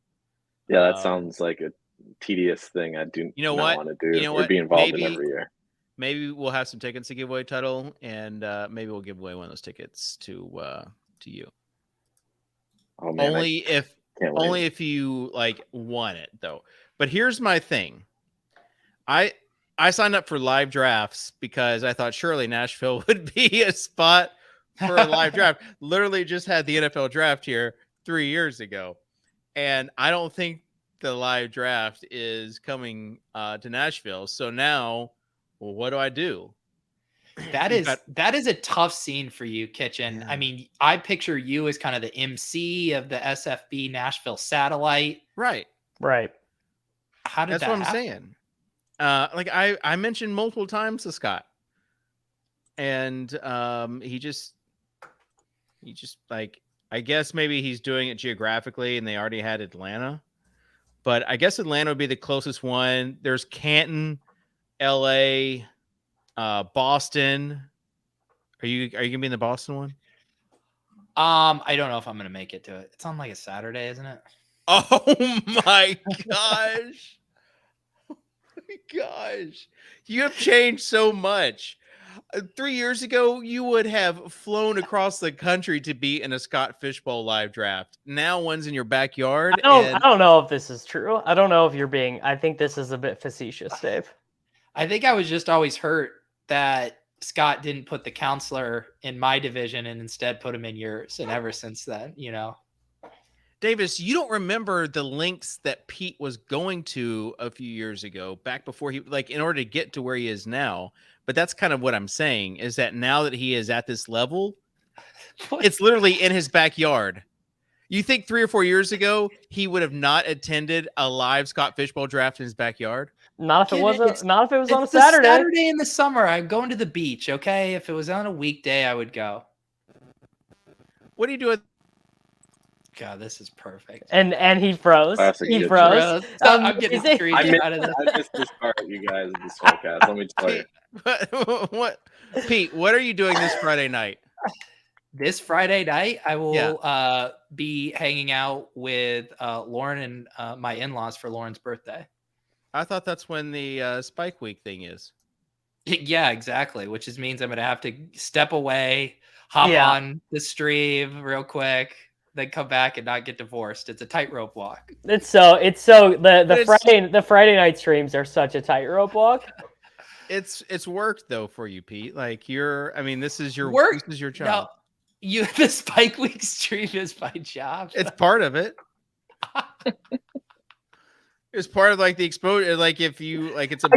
Yeah, that sounds like a tedious thing. I do You know not what? want to do You know or what? be involved in every year. Maybe we'll have some tickets to give away, Tuttle, and maybe we'll give away one of those tickets to you. Oh man, only if you like want it though. But here's my thing. I signed up for live drafts because I thought surely Nashville would be a spot for a live draft. Literally just had the NFL draft here 3 years ago. And I don't think the live draft is coming to Nashville. So now, well, what do I do? That is a tough scene for you, Kitchen. Yeah. I mean, I picture you as kind of the MC of the SFB Nashville satellite. Right. How did That's that what I'm happen? saying. Like I mentioned multiple times to Scott, and he just like, I guess maybe he's doing it geographically, and they already had Atlanta, but I guess Atlanta would be the closest one. There's Canton, LA, Boston. Are you gonna be in the Boston one? I don't know if I'm gonna make it to it. It's on like a Saturday, isn't it? Oh my gosh. Oh my gosh. You have changed so much. 3 years ago, you would have flown across the country to be in a Scott Fishbowl live draft. Now one's in your backyard. I don't know if this is true. I don't know if you're being. I think this is a bit facetious, Dave. I think I was just always hurt that Scott didn't put the counselor in my division and instead put him in yours. And ever since then, Davis, you don't remember the links that Pete was going to a few years ago, back before he, like, in order to get to where he is now. But that's kind of what I'm saying, is that now that he is at this level, it's literally in his backyard. You think 3 or 4 years ago he would have not attended a live Scott Fishbowl draft in his backyard? Not if it wasn't. Not if it was on a It's Saturday. Saturday in the summer. I'm going to the beach. Okay, if it was on a weekday, I would go. What do you do? God, this is perfect. And he froze. Classic He good froze. I'm getting is it- screened out of this. I missed this part, you guys, of this podcast. Let me tell you. What, Pete? What are you doing this Friday night? This Friday night, I will be hanging out with Lauren and my in-laws for Lauren's birthday. I thought that's when the Spike Week thing is. Yeah, exactly. Which means I'm going to have to step away, hop on the stream real quick, then come back and not get divorced. It's a tightrope walk. The Friday night streams are such a tightrope walk. It's work though for you, Pete. Like this is your work. This is your job. No, the Spike Week stream is my job. It's part of it. It's part of like the exposure. Like if you like, it's a.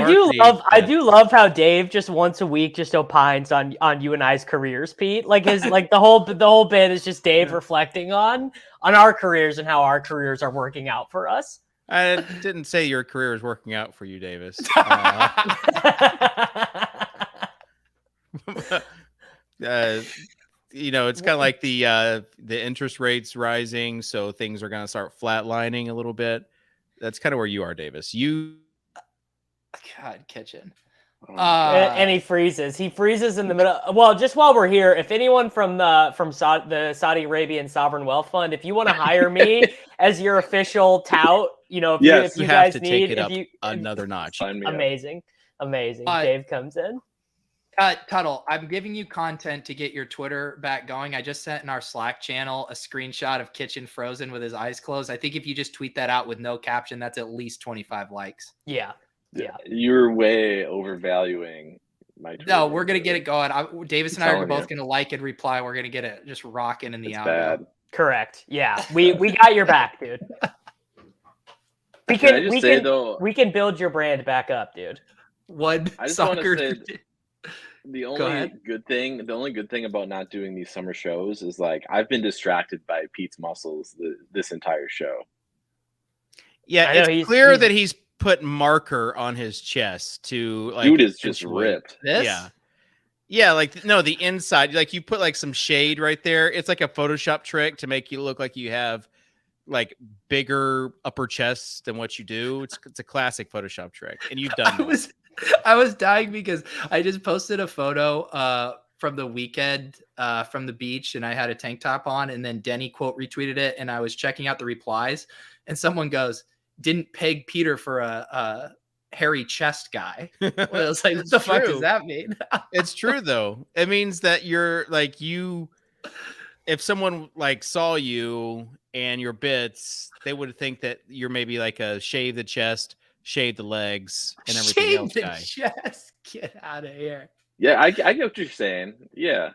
I do love how Dave just once a week just opines on you and I's careers, Pete. Like his like the whole bit is just Dave reflecting on our careers and how our careers are working out for us. I didn't say your career is working out for you, Davis. It's kind of like the interest rates rising, so things are going to start flatlining a little bit. That's kind of where you are, Davis. God, Kitchen. And he freezes. He freezes in the middle. Well, just while we're here, if anyone from the Saudi Arabian Sovereign Wealth Fund, if you want to hire me as your official tout, if you guys have to need take it up another notch. Amazing. Dave comes in. Tuttle, I'm giving you content to get your Twitter back going. I just sent in our Slack channel a screenshot of Kitchen frozen with his eyes closed. I think if you just tweet that out with no caption, that's at least 25 likes. Yeah. You're way overvaluing my Twitter. No, we're going to get it going. Davis and I are both going to like and reply. We're going to get it just rocking in the outro. Bad. Correct. Yeah. We got your back, dude. We can build your brand back up, dude. I just want to say the only good thing about not doing these summer shows is like I've been distracted by Pete's muscles this entire show. Yeah, it's clear that he's put marker on his chest to like. Dude is just ripped. This? Yeah. Yeah, like no, the inside, like you put like some shade right there. It's like a Photoshop trick to make you look like you have like bigger upper chest than what you do. It's a classic Photoshop trick, and you've done that. I was dying because I just posted a photo from the weekend from the beach, and I had a tank top on, and then Denny quote retweeted it, and I was checking out the replies, and someone goes, "Didn't peg Peter for a hairy chest guy." Well, I was like, what the fuck does that mean? It's true though. It means that you're like if someone like saw you and your bits, they would think that you're maybe like a shave the chest, shave the legs, and everything Shave else the guy. chest. Get out of here. Yeah, I get what you're saying. Yeah.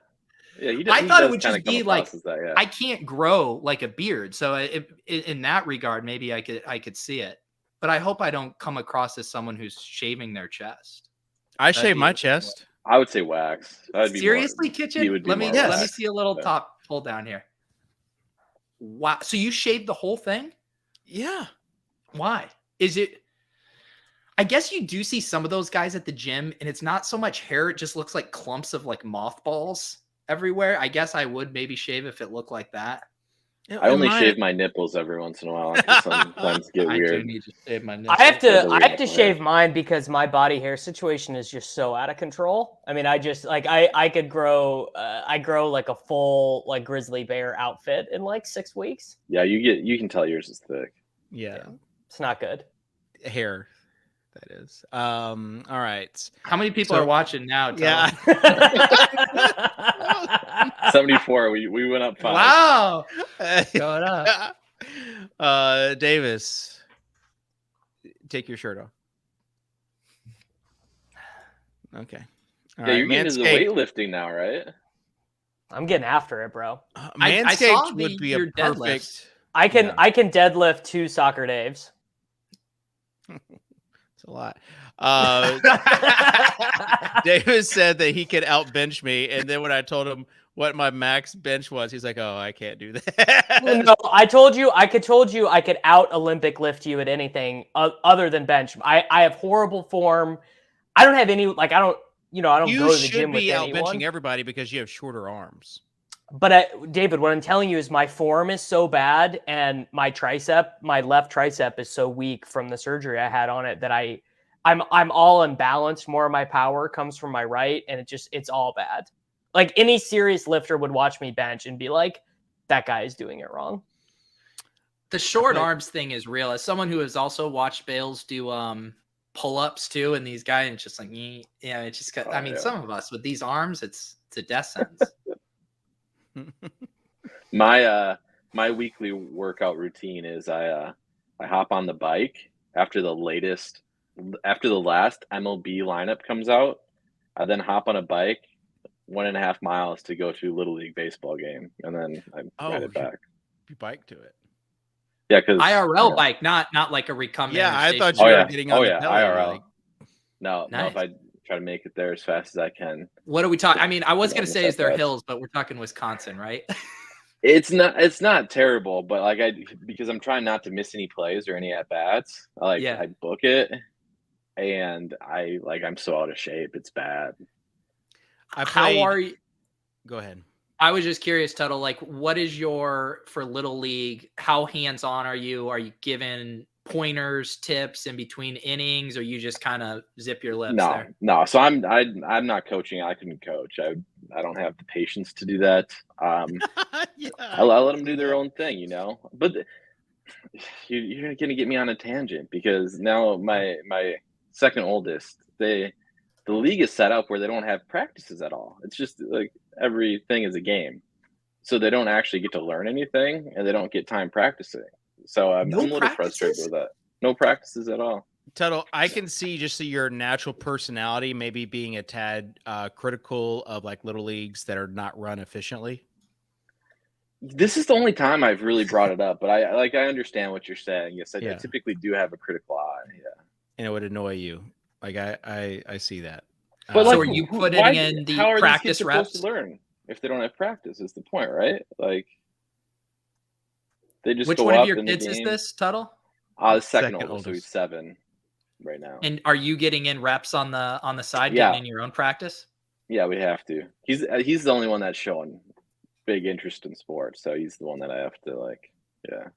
I thought it would just be like I can't grow like a beard, so in that regard, maybe I could see it. But I hope I don't come across as someone who's shaving their chest. I shave my chest. I would say wax. Seriously, Kitchen? Let me see a little top pull down here. Wow. So you shaved the whole thing? Yeah. Why? Is it? I guess you do see some of those guys at the gym, and it's not so much hair. It just looks like clumps of like mothballs everywhere. I guess I would maybe shave if it looked like that. I only shave my nipples every once in a while. Sometimes get weird. I do need to shave my nipples. I have to shave mine because my body hair situation is just so out of control. I mean, I just like I could grow I grow like a full like grizzly bear outfit in like 6 weeks. Yeah, you can tell yours is thick. Yeah. It's not good. Hair. That is. All right. How many people are watching now? Yeah. 74. We went up 5. Wow. Going up. Davis, take your shirt off. Okay. All right. You're getting into the weightlifting now, right? I'm getting after it, bro. Manscaped would be a perfect. I can deadlift 2 soccer Daves. It's a lot. Davis said that he could outbench me, and then when I told him what my max bench was, he's like, "Oh, I can't do that." Well, no, I told you I could out Olympic lift you at anything other than bench. I have horrible form. I don't have any I don't go to the gym with anyone. You should be outbenching everybody because you have shorter arms. But David, what I'm telling you is my form is so bad, and my left tricep is so weak from the surgery I had on it that I'm all unbalanced. More of my power comes from my right, and it's all bad. Like any serious lifter would watch me bench and be like, that guy is doing it wrong. The short arms thing is real. As someone who has also watched Bales do pull-ups too, and these guys, it's just like, yeah, it's just got, some of us with these arms, it's a death sentence. My weekly workout routine is I hop on the bike after the last MLB lineup comes out. I then hop on a bike 1.5 miles to go to Little League baseball game, and then I ride it back. You bike to it? Yeah, because IRL bike, not like a recumbent. Yeah, I thought you were getting on the belly, IRL. Like... No, if I try to make it there as fast as I can. What are we talking? I mean, I was going to say is there hills, but we're talking Wisconsin, right? It's not terrible, but because I'm trying not to miss any plays or any at bats. I book it, and I'm so out of shape. It's bad. How are you? Go ahead. I was just curious, Tuttle. What is for Little League? How hands-on are you? Are you given pointers, tips in between innings, or you just kind of zip your lips there? No. So I'm not coaching. I couldn't coach. I don't have the patience to do that. I let them do their own thing, But you're gonna get me on a tangent because now my second oldest, the league is set up where they don't have practices at all. It's just like everything is a game, so they don't actually get to learn anything, and they don't get time practicing. So I'm a little frustrated with that. No practices at all. Tuttle, I can see just your natural personality maybe being a tad critical of Little Leagues that are not run efficiently. This is the only time I've really brought it up, but I understand what you're saying. Yes, I typically do have a critical eye. Yeah, and it would annoy you. I see that. But so are you putting in the practice reps? Supposed to learn if they don't have practice? Is the point, right? They just Which go one up of your in the kids is game. this, Tuttle? The second oldest, so he's 7 right now. And are you getting in reps on the side, Yeah. getting in your own practice? Yeah, we have to. He's the only one that's showing big interest in sports, so he's the one that I have to like. Yeah.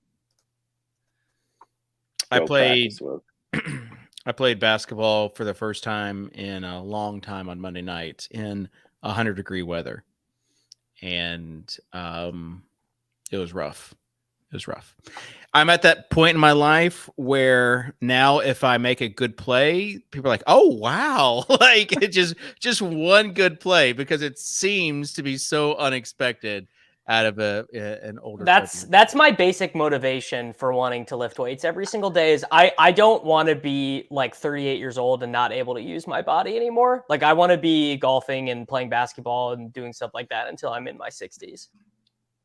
I go played practice with. I played basketball for the first time in a long time on Monday night in 100-degree weather, and it was rough. It was rough. I'm at that point in my life where now if I make a good play, people are like, "Oh, wow." Like it just one good play, because it seems to be so unexpected out of an older That's person. my basic motivation for wanting to lift weights every single day is I don't want to be like 38 years old and not able to use my body anymore. Like I want to be golfing and playing basketball and doing stuff like that until I'm in my 60s.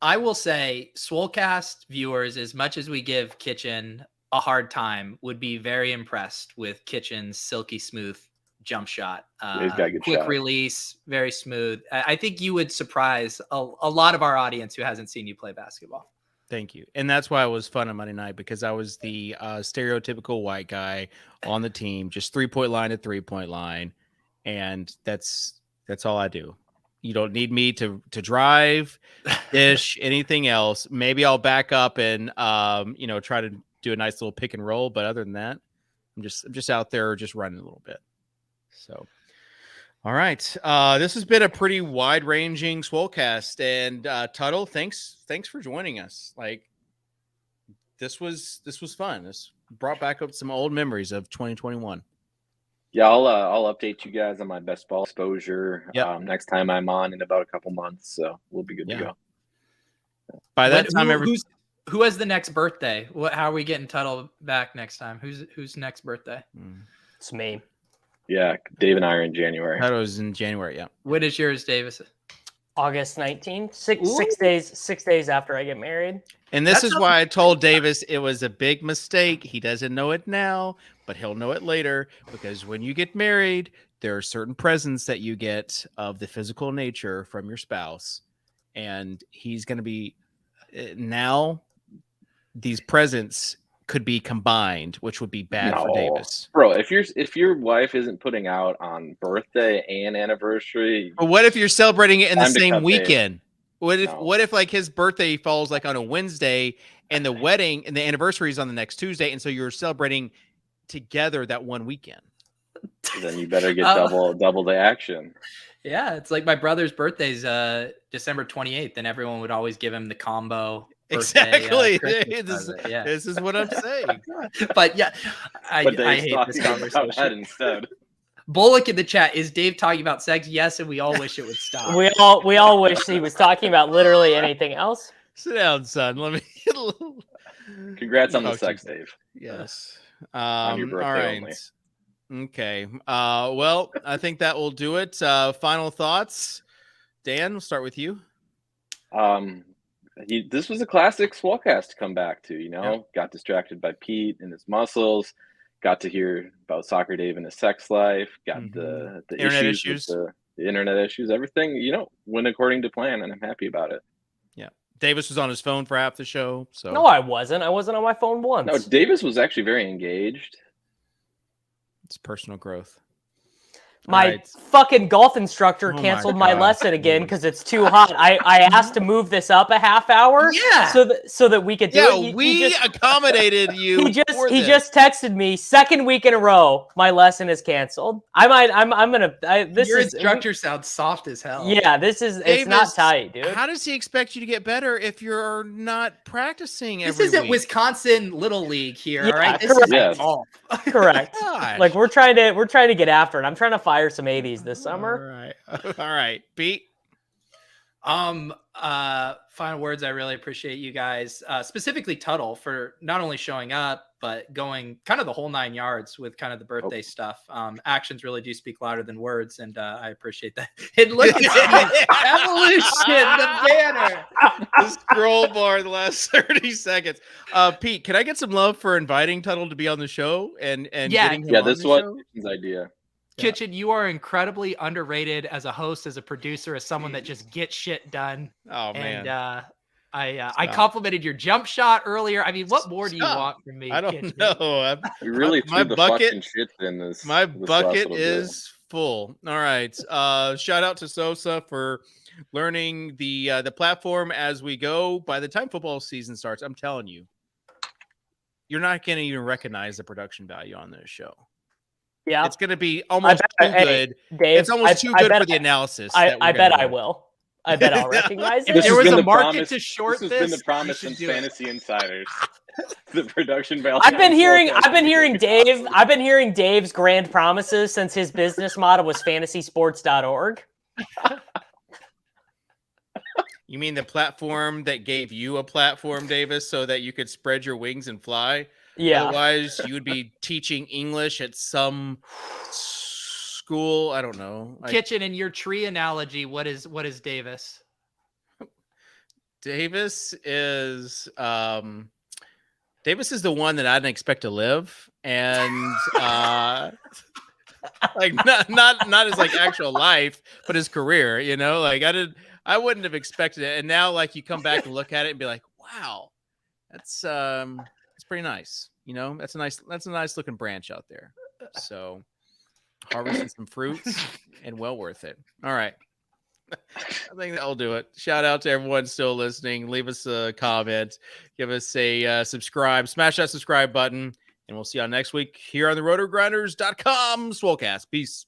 I will say, Swolecast viewers, as much as we give Kitchen a hard time, would be very impressed with Kitchen's silky smooth jump shot. He's got a good Quick shot. release, very smooth. I think you would surprise a lot of our audience who hasn't seen you play basketball. Thank you. And that's why it was fun on Monday night, because I was the stereotypical white guy on the team, just 3-point line to 3-point line. And that's all I do. You don't need me to drive, dish, anything else. Maybe I'll back up and try to do a nice little pick and roll. But other than that, I'm just out there just running a little bit. So, all right. This has been a pretty wide-ranging Swolecast, and Tuttle, thanks for joining us. Like, this was fun. This brought back up some old memories of 2021. Yeah, I'll update you guys on my best ball exposure next time I'm on in about a couple months. So we'll be good to go. By that time, who has the next birthday? How are we getting Tuttle back next time? Who's next birthday? It's me. Yeah, Dave and I are in January. That was in January. Yeah. When is yours, Davis? August 19th. Six days after I get married. And this is why I told Davis it was a big mistake. He doesn't know it now, but he'll know it later, because when you get married, there are certain presents that you get of the physical nature from your spouse. And he's going to be now these presents could be combined, which would be bad for Davis. Bro, if your wife isn't putting out on birthday and anniversary, but what if you're celebrating it in the time to same cut weekend? bait. What if like his birthday falls like on a Wednesday and the wedding and the anniversary is on the next Tuesday, and so you're celebrating together that one weekend? Then you better get double the action. Yeah, it's like my brother's birthday's December 28th, and everyone would always give him the combo. Exactly. Yeah. This is what I'm saying. But yeah, I hate this conversation. That instead. Bullock in the chat, is Dave talking about sex? Yes, and we all wish it would stop. We all wish he was talking about literally anything else. Sit down, son. Let me. Congrats on the sex, Dave. Yes. On your birthday all right. only. Okay. Well, I think that will do it. Final thoughts, Dan. We'll start with you. This was a classic Swolecast to come back to. Got distracted by Pete and his muscles. Got to hear about Soccer Dave and his sex life. Got the internet issues. The internet issues. Everything went according to plan, and I'm happy about it. Yeah, Davis was on his phone for half the show. So no, I wasn't. I wasn't on my phone once. No, Davis was actually very engaged. It's personal growth. My fucking golf instructor canceled my lesson again because it's too hot. I asked to move this up a half hour, so that we could do it. We accommodated you. He just texted me second week in a row. My lesson is canceled. Your instructor sounds soft as hell. Yeah, it's not tight, dude. How does he expect you to get better if you're not practicing this every isn't week? Wisconsin Little League here, Yeah, all right? correct. Golf. Correct. Gosh. Like we're trying to get after it. I'm trying to fire some 80s this summer. All right, Pete. Final words. I really appreciate you guys, specifically Tuttle, for not only showing up but going kind of the whole 9 yards with kind of the birthday stuff. Actions really do speak louder than words, and I appreciate that. And look at Evolution, the banner, the scroll bar the last 30 seconds. Pete, can I get some love for inviting Tuttle to be on the show and getting him on this the was show? his idea. Kitchen, you are incredibly underrated as a host, as a producer, as someone that just gets shit done. Oh man. And I complimented your jump shot earlier. I mean, what more do you want from me? I don't know. You really threw the fucking shit in this. My this bucket last is full. All right. Shout out to Sosa for learning the platform as we go. By the time football season starts, I'm telling you, you're not going to even recognize the production value on this show. Yeah, it's going to be almost too good. Dave, it's almost too good for the analysis. I bet I will. I bet I'll recognize it. If there was a market to short this has been the promise from Fantasy Insiders. The production value. I've been hearing Dave's grand promises since his business model was fantasysports.org. You mean the platform that gave you a platform, Davis, so that you could spread your wings and fly? Yeah. Otherwise, you would be teaching English at some school. I don't know. Kitchen, in your tree analogy, what is Davis? Davis is the one that I didn't expect to live, and like not his like actual life, but his career. You know, like I wouldn't have expected it, and now like you come back and look at it and be like, wow, that's pretty nice. You know, that's a nice looking branch out there. So harvesting some fruits and well worth it. All right. I think that'll do it. Shout out to everyone still listening. Leave us a comment. Give us a subscribe. Smash that subscribe button. And we'll see you next week here on the rotogrinders.com Swolecast. Peace.